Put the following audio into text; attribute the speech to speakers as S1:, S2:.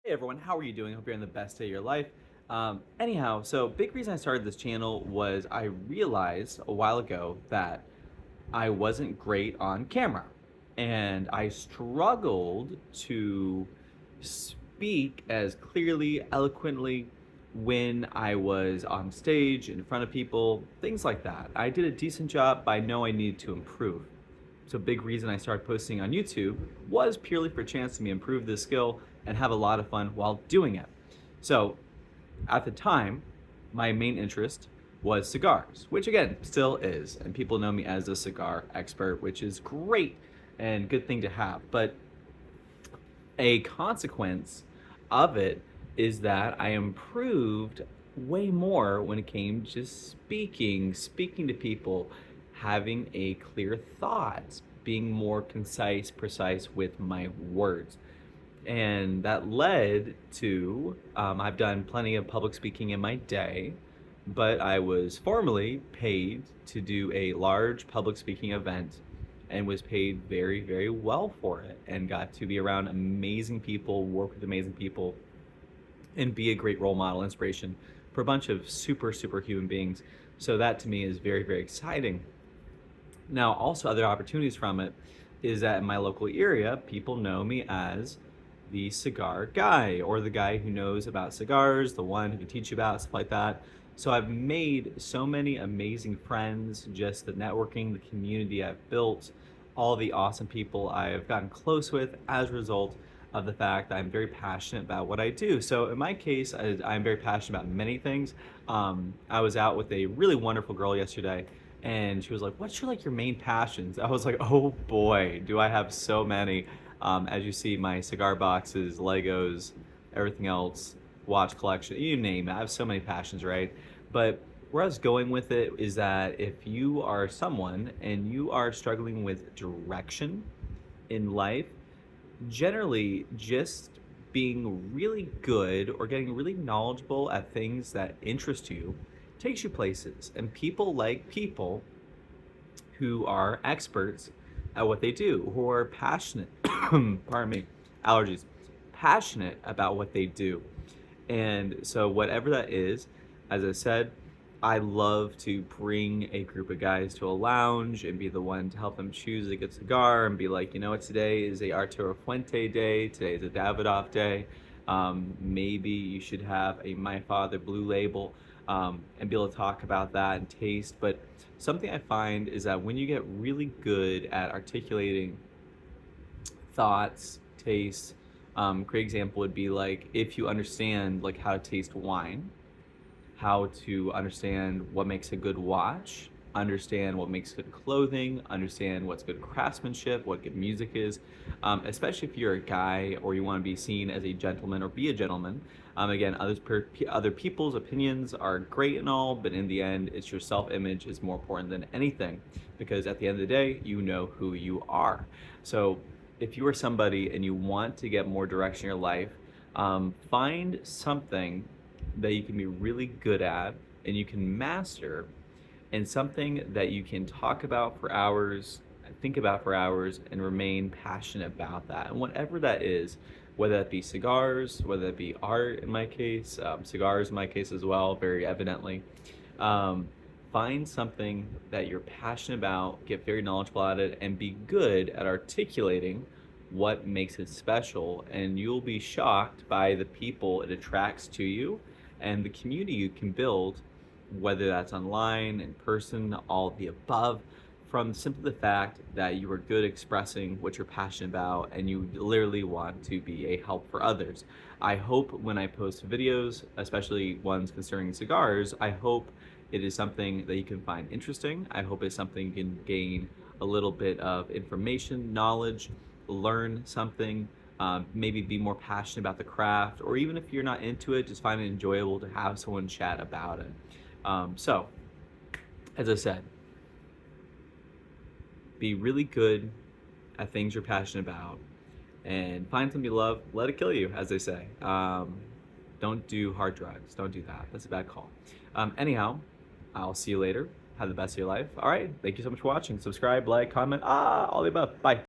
S1: Hey everyone, how are you doing? Hope you're in the best day of your life. Anyhow, so big reason I started this channel was I realized a while ago that I wasn't great on camera, and I struggled to speak as clearly, eloquently when I was on stage in front of people, things like that. I did a decent job, but I know I needed to improve. So big reason I started posting on YouTube was purely for a chance to me improve this skill and have a lot of fun while doing it. So at the time, my main interest was cigars, which again still is, and people know me as a cigar expert, which is great and good thing to have. But a consequence of it is that I improved way more when it came to speaking to people, having a clear thought, being more concise, precise with my words. And that led to I've done plenty of public speaking in my day, but I was formally paid to do a large public speaking event and was paid very, very well for it and got to be around amazing people, work with amazing people, and be a great role model, inspiration for a bunch of super, super human beings. So that to me is very, very exciting. Now, also other opportunities from it is that in my local area, people know me as the cigar guy or the guy who knows about cigars, the one who can teach you about stuff like that. So I've made so many amazing friends, just the networking, the community I've built, all the awesome people I've gotten close with as a result of the fact that I'm very passionate about what I do. So in my case, I'm very passionate about many things. I was out with a really wonderful girl yesterday, and she was like, "What's your main passions?" I was like, "Oh boy, do I have so many." As you see, my cigar boxes, Legos, everything else, watch collection, you name it. I have so many passions, right? But where I was going with it is that if you are someone and you are struggling with direction in life, generally just being really good or getting really knowledgeable at things that interest you takes you places. And people like people who are experts at what they do, who are passionate, pardon me, allergies, passionate about what they do. And so, whatever that is, as I said, I love to bring a group of guys to a lounge and be the one to help them choose a good cigar and be like, you know what, today is a Arturo Fuente day, today is a Davidoff day. Maybe you should have a My Father Blue Label, and be able to talk about that and taste. But something I find is that when you get really good at articulating thoughts, tastes, great example would be like if you understand like how to taste wine, how to understand what makes a good watch, understand what makes good clothing, understand what's good craftsmanship, what good music is, especially if you're a guy or you want to be seen as a gentleman or be a gentleman. Again, other people's opinions are great and all, but in the end, it's your self-image is more important than anything, because at the end of the day, you know who you are. So if you are somebody and you want to get more direction in your life, find something that you can be really good at and you can master, and something that you can talk about for hours, think about for hours, and remain passionate about that. And whatever that is, whether that be cigars, whether that be art in my case, cigars in my case as well, very evidently. Um, Find something that you're passionate about, get very knowledgeable at it, and be good at articulating what makes it special. And you'll be shocked by the people it attracts to you and the community you can build, whether that's online, in person, all of the above, from simply the fact that you are good expressing what you're passionate about and you literally want to be a help for others. I hope when I post videos, especially ones concerning cigars, I hope it is something that you can find interesting. I hope it's something you can gain a little bit of information, knowledge, learn something, maybe be more passionate about the craft, or even if you're not into it, just find it enjoyable to have someone chat about it. So, as I said, be really good at things you're passionate about and find something you love, let it kill you, as they say. Don't do hard drugs. Don't do that. That's a bad call. Anyhow, I'll see you later. Have the best of your life. All right. Thank you so much for watching. Subscribe, like, comment, all the above. Bye.